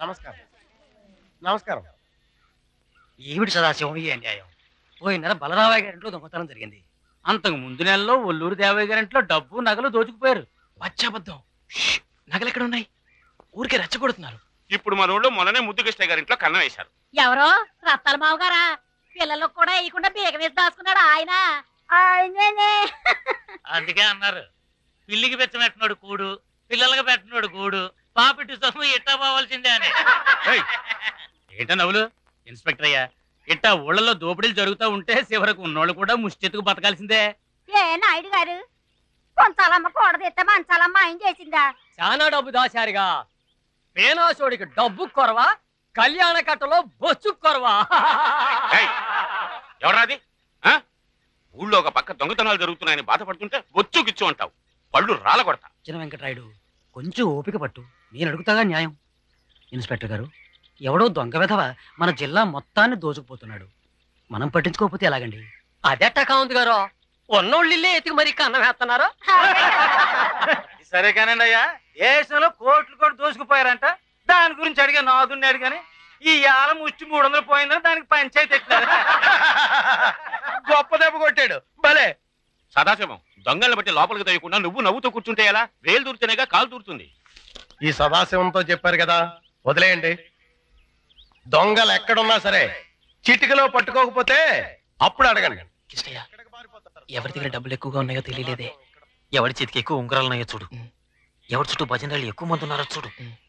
నమస్కారం. నమస్కారం. ఏమిటి సదాశివం ఈ అన్యాయం? పోయిన నెల బలరామయ్య గారింట్లో దొంగతనం జరిగింది. అంతకు ముందు నెలలో ఒల్లూరు దేవయ్య గారింట్లో డబ్బు నగలు దోచుకుపోయారు. పచ్చబద్ధం. నగలు ఎక్కడ ఉన్నాయి? ఊరికే రెచ్చగొడుతున్నారు. ఇప్పుడు మన ఊళ్ళో మొన్ననే ముద్దుకృష్ణ గారింట్లో కన్నం వేశారు. ఎవరో రత్తాల మావ గారా? పిల్లలకు కూడా వేయకుండా బీగ వేసి దాచుకున్నాడు ఆయన. ఆయనే. అందుకే అన్నారు, పిల్లికి పెట్టినట్టున్నాడు కూడు, పిల్లలకి పెట్టినాడు కూడు, పాపిటి సొమ్ము ఇట్టా పోవాల్సిందే అని. ఏంటా నవ్వులు? ఇన్స్పెక్టర్ అయ్యా, ఇట్టా ఊళ్ళలో దోపిడీలు జరుగుతూ ఉంటే చివరకు ఉన్నోళ్ళు కూడా ముష్టెత్తుకు బతకాల్సిందే. ఏ నాయుడు గారు, కొంచాలమ్మ కూడదెత్తే మంచాలమ్మ ఆయన చేసిందా? చాలా డబ్బు దాచారుగా. పేనాశోడికి డబ్బు కొరవా, కళ్యాణ కట్టలో బొచ్చు కొరవా. ఎవరాది? ఊళ్ళో ఒక పక్క దొంగతనాలు జరుగుతున్నాయని బాధపడుతుంటే బొచ్చుకిచ్చు అంటావు. పళ్ళు రాల కొడతా. చిన్న వెంకటరాయుడు, కొంచెం ఓపిక పట్టు, నేను అడుగుతాగా న్యాయం. ఇన్స్పెక్టర్ గారు, ఎవడో దొంగ వెధవ మన జిల్లా మొత్తాన్ని దోచుకుపోతున్నాడు. మనం పట్టించుకోకపోతే ఎలాగండి? అదెట్టా కావుంది గారు, ఉన్నోళ్ళిల్లే ఎతికి మరి కన్నం వేస్తున్నారు. సరే కానండి అయ్యా, దేశంలో కోట్లు కూడా దోసుకుపోయారంట. దాని గురించి అడిగా నాదున్నాడు కానీ ఈ ఆల ముష్టి 300 పోయిందని దానికి పంచాయతీ ఎట్టినారు. గొప్ప దెబ్బ కొట్టాడు భలే. సదాశివం, దొంగల్ని బట్టి లోపలికి తోయకుండా నువ్వు నవ్వుతూ కూర్చుంటే ఎలా? వేలు దూరుతేనేగా కాలు దూరుతుంది. ఈ సదాశివంతో చెప్పారు కదా, వదిలేయండి. దొంగలు ఎక్కడున్నా సరే చిటికలో పట్టుకోకపోతే అప్పుడు అడగండి. కిష్టయ్య, ఎవరి దగ్గర డబ్బులు ఎక్కువగా ఉన్నాయో తెలియలేదే. ఎవరి చేతికి ఎక్కువ ఉంగరాలు ఉన్నాయో చూడు. ఎవరి చుట్టూ భజనలు ఎక్కువ మంది ఉన్నారో చూడు.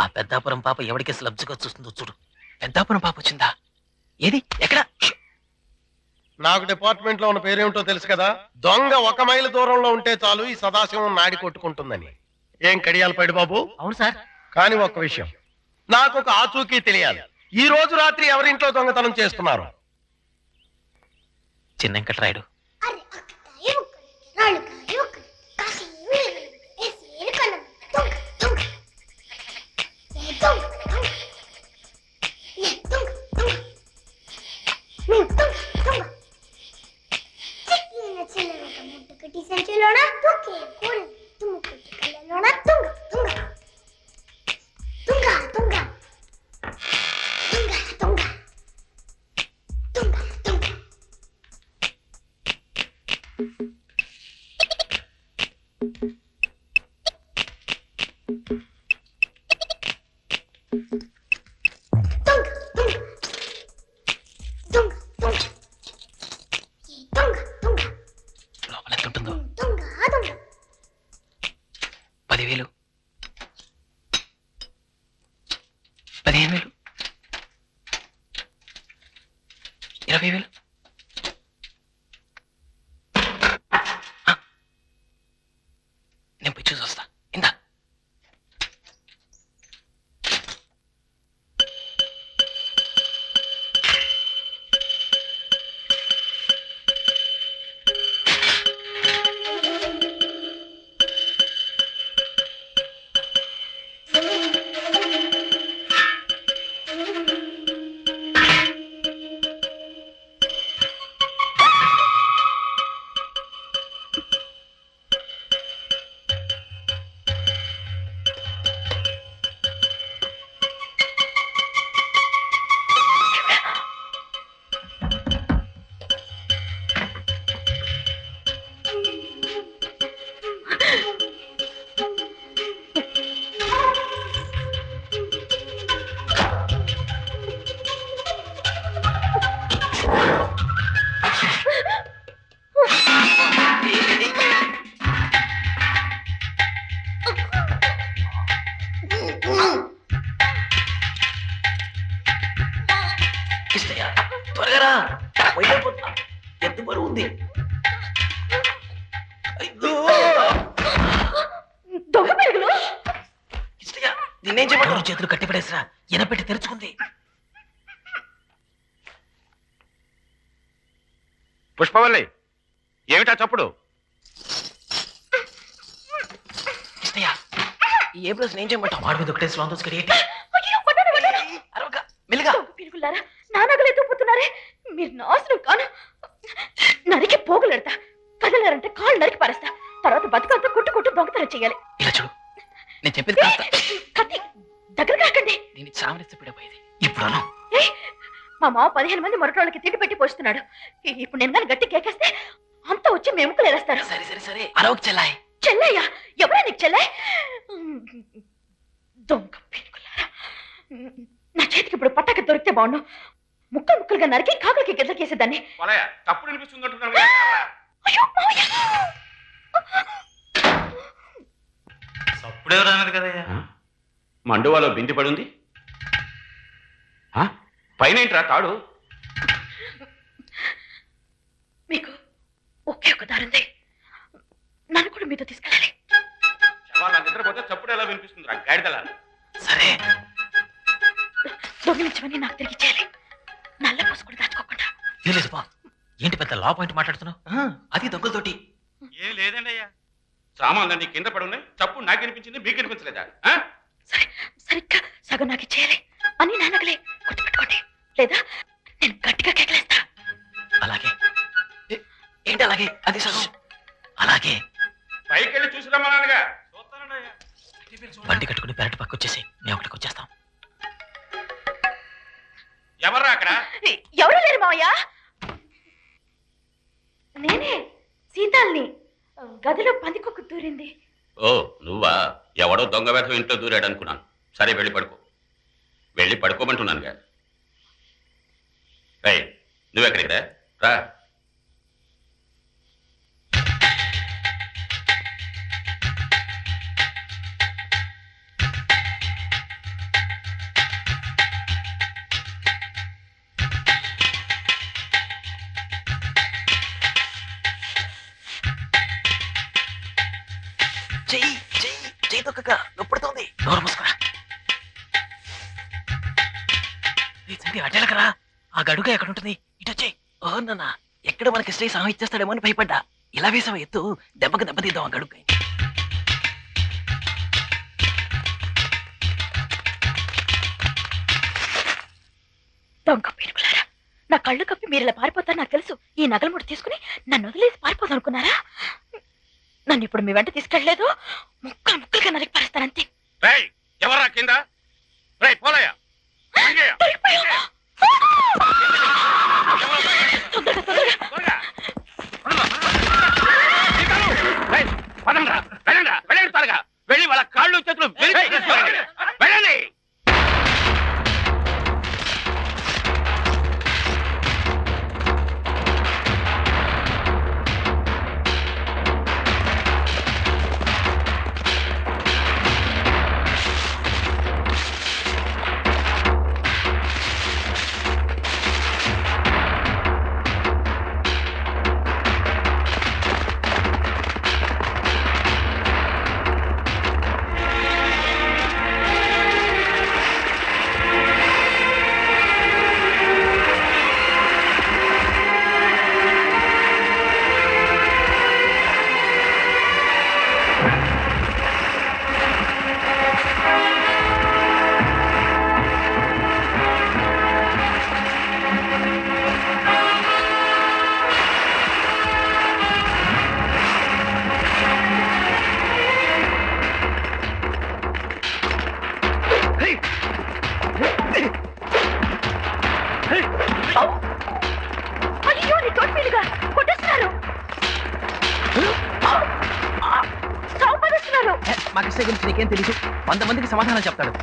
ఆ పెద్దాపురం పాప ఎవరికి లబ్జుగా చూస్తుందో చూడు. పెద్దాపురం పాప వచ్చిందా? ఏది? ఎక్కడ? నాకు డిపార్ట్మెంట్ లో ఉన్న పేరేమిటో తెలుసు కదా. దొంగ 1 మైలు దూరంలో ఉంటే చాలు ఈ సదాశివం నాడి కొట్టుకుంటుందని. ఏం కడియాలి పడి బాబు? అవును సార్. కానీ ఒక్క విషయం, నాకు ఒక ఆచూకీ తెలియాలి. ఈ రోజు రాత్రి ఎవరింట్లో దొంగతనం చేస్తున్నారు? చిన్న వెంకటరాయుడు. లోపల ఎంత ఉంటుందో? 10,000, 15,000, 20,000. నేను పోయి చూసి వస్తా. ఇందా. కిష్టయ్య, త్వరగా రా. పోయిపోతున్నా. ఎంత బరువు ఉంది? కిష్టయ్య, నిన్నేం చేయమంటారు? చేతులు కట్టిపడేసిరా. ఎనపెట్టి తెరుచుకుంది. పుష్పవల్లి, ఏమిటా చప్పుడు? కిష్టయ్య, ఈ ఏ ప్లస్ ఏం చేయమంటావు? వాడి మీద ఒకటే స్లాన్ దోసుకడి. మెల్లిగా. నా నగలు ఎత్తుకుపోతున్నారే, మీరు నాశనం కాను. నరికి పోగులెడతా. కదలారంటే కాళ్ళు నరికి పారేస్తా. తర్వాత బతుకంతా కొట్టు దొంగతనం చెయ్యాలి. ఇలా చూడు, నేను చెప్పేది కాస్త కత్తి దగ్గరగా రాకండి. దీన్ని చావనిస్తే పిడపోయేది. ఇప్పుడు అను. మా మావ 15 మంది మొరటోళ్ళకి తిండి పెట్టి పోస్తున్నాడు. ఇప్పుడు నేను కానీ గట్టి కేకేస్తే అంతా వచ్చి మేము ముక్కలేస్తారు. సరే సరే సరే, అరవకు చెల్లాయి. చెల్లయ్యా? ఎవరా నీకు చెల్లె? దొంగ పీనుకులారా. నా చేతికి ఇప్పుడు పట్టాక దొరికితే బాగుండు. ముక్కలు ముక్కలుగా నరికి కాకులకి గిద్దకేసేదాన్ని. తప్పుడు అనిపిస్తుంది. అయ్యో మావయ్య! అప్పుడెవరు అన్నారు కదయ్యా? మండువాలో బింది పడుంది. పైన ఏంట్రా తాడు? మీకు ఒకే ఒక దారుంది. నన్ను కూడా మీతో తీసుకెళ్ళాలి. వాళ్ళ నిద్రపోతే చప్పుడు ఎలా వినిపిస్తుందిరా గాడిదలా? సరే, దొంగిలించమని నాకు తిరిగి చేయాలి. నల్ల పూసు కూడా దాచుకోకుండా. తెలియదు బా. ఏంటి పెద్ద లా పాయింట్ మాట్లాడుతున్నావు? అది దొంగలతోటి. ఏం లేదండి అయ్యా. సామాన్లన్నీ కింద పడున్నాయి. చప్పుడు నాకు వినిపించింది, మీకు వినిపించలేదా? సరే సరిగ్గా సగం నాకు ఇచ్చేయాలి అని నా నగలే గుర్తుపెట్టుకోండి. లేదా నేను గట్టిగా కేకలేస్తా. అలాగే. ఏంటి అలాగే? అది సగం. అలాగే. పైకి వెళ్ళి చూసి రమ్మన్నానుగా. బండి కట్టుకుని పెరటి పక్క వచ్చేసి మేము అక్కడికి వచ్చేస్తాం. ఎవర్రా అక్కడ? ఎవరు లేరు మావయ్య. నేనే సీతాల్ని. గదిలో పందికొక్కు దూరింది. ఓ నువ్వా? ఎవడో దొంగ వేధం ఇంట్లో దూరాడు అనుకున్నాను. సరే వెళ్ళి పడుకో. వెళ్ళి పడుకోమంటున్నానుగా. నువ్వెక్కడికి రా. చెయ్యి చెయ్యి చెయ్యి తొక్కక నొప్పుడుతోంది. నోరు మూసుకురా. అటెలకరా. ఆ గడుగా ఎక్కడ ఉంటుంది? ఇటు వచ్చేయి. ఓ నాన్న, ఎక్కడ మనకి శ్రీ సాహం ఇచ్చేస్తాడేమో అని భయపడ్డా. ఇలా వేసావు ఎత్తు. దెబ్బకి దెబ్బతీద్దాం ఆ గడుగు. దొంగ పీనుకులారా, నా కళ్ళు కప్పి మీరు ఇలా పారిపోతారు నాకు తెలుసు. ఈ నగల ముడి తీసుకుని నన్ను వదిలేసి పారిపోతాను అనుకున్నారా? నన్ను ఇప్పుడు మీ వెంట తీసుకెళ్లలేదు. ముక్కలు ముక్కలుగా నరికి పారేస్తానంతే. ఎవరా కింద? పోలయ్యా. వెళ్ళి వాళ్ళ కాళ్ళు చేతులు వెళ్ళండి. అయ్యో నీ తోటిగా కొట్టేస్తున్నారు. మా కృష్ణ గురించి నీకేం తెలియదు. 100 మందికి సమాధానం చెప్తాడు.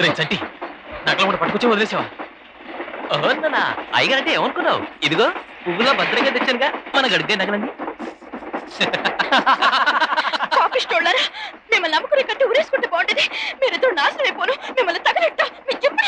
రే చంటి నగలు కూడా పట్టుకొచ్చి వదిలేసావా? ఓనా అయ్యగారంటే ఏమనుకున్నావు? ఇదిగో పువ్వులో భద్రంగా తెచ్చానుగా మన గడిగే నగలండి. పాపిష్టోళ్ళారా, మిమ్మల్ని నమ్ముకునే కట్టి ఊరేసుకుంటే బాగుండేది. మీరిద్దరు నాశనం అయిపోను, మిమ్మల్ని తగలెట్టా మీకు చెప్పిన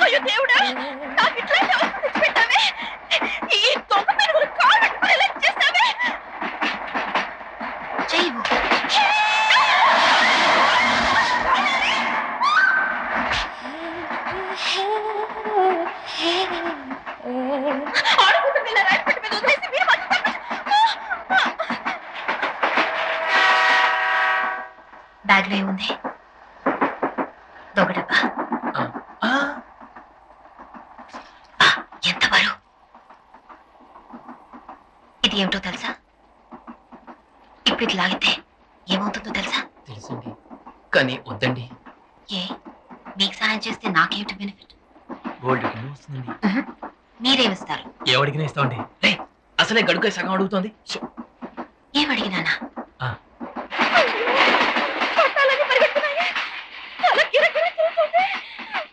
అయ్యో దేవుడా, నాకు ఇట్లాంటి అవస్థ తెచ్చిపెట్టావే. ఈ దొంగ పెరుగులు కాలు పెట్టుకునేలా చేస్తావే. చెయ్యవు. ఆడుకుంటుంది ఇలా రైలు పెట్టి మీద వదిలేసి మీరు మాత్రం బ్యాగ్ లో ఏముంది? దొంగడబ్బా. ఎంత బరువు! ఇది ఏమిటో తెలుసా? ఇప్పుడు ఇది లాగితే ఏమవుతుందో తెలుసా? తెలుసండి, కానీ వద్దండి. ఏ, మీకు సహాయం చేస్తే నాకేమిటి బెనిఫిట్? గోల్డ్ వస్తుందండి. మీరేమిస్తారు? ఏమడిగినా ఇస్తామండి. రే అసలే గడుక సగం అడుగుతోంది. ఏమడిగినానా? ఆ.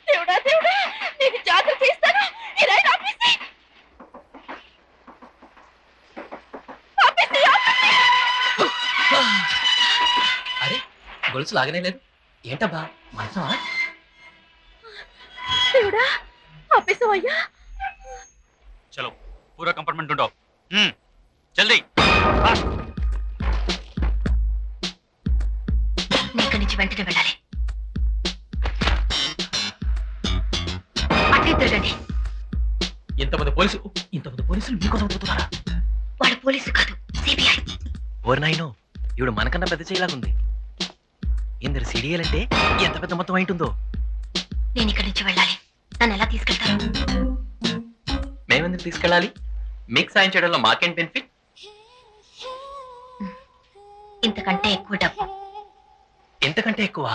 దేవుడా దేవుడా, నీకు జాగ్రత్త చేస్తాను. ఈ రైలు ఆపేసి. అరే గొలుసు లాగనే లేదు ఏంటబ్బా? మనసా? దేవుడా ఆపేసావు అయ్యా. చలో పూరా కంపార్ట్మెంట్ ఉండవు. జల్దీ ఇక్కడి నుంచి వెంటనే వెళ్ళాలి. అట్టే తిరగండి. ఇంతమంది పోలీసులు మీకోసం తిరుగుతున్నారా? వాడు పోలీసు కాదు, సిబిఐ. ఓరి నాయనో, ఇవిడు మనకన్నా పెద్ద చేయలాగుంది. ఇందరు సిడిఎలంటే ఎంత పెద్ద మొత్తం అయింటుందో. నేను ఇక్కడి నుంచి వెళ్ళాలి. నన్ను ఎలా తీసుకెళ్తారు? మేమెందుకు తీసుకెళ్ళాలి? మీకు సాయం చేయడంలో మాకేం బెనిఫిట్? ఇంతకంటే ఎక్కువ డబ్బు. ఎంతకంటే ఎక్కువ?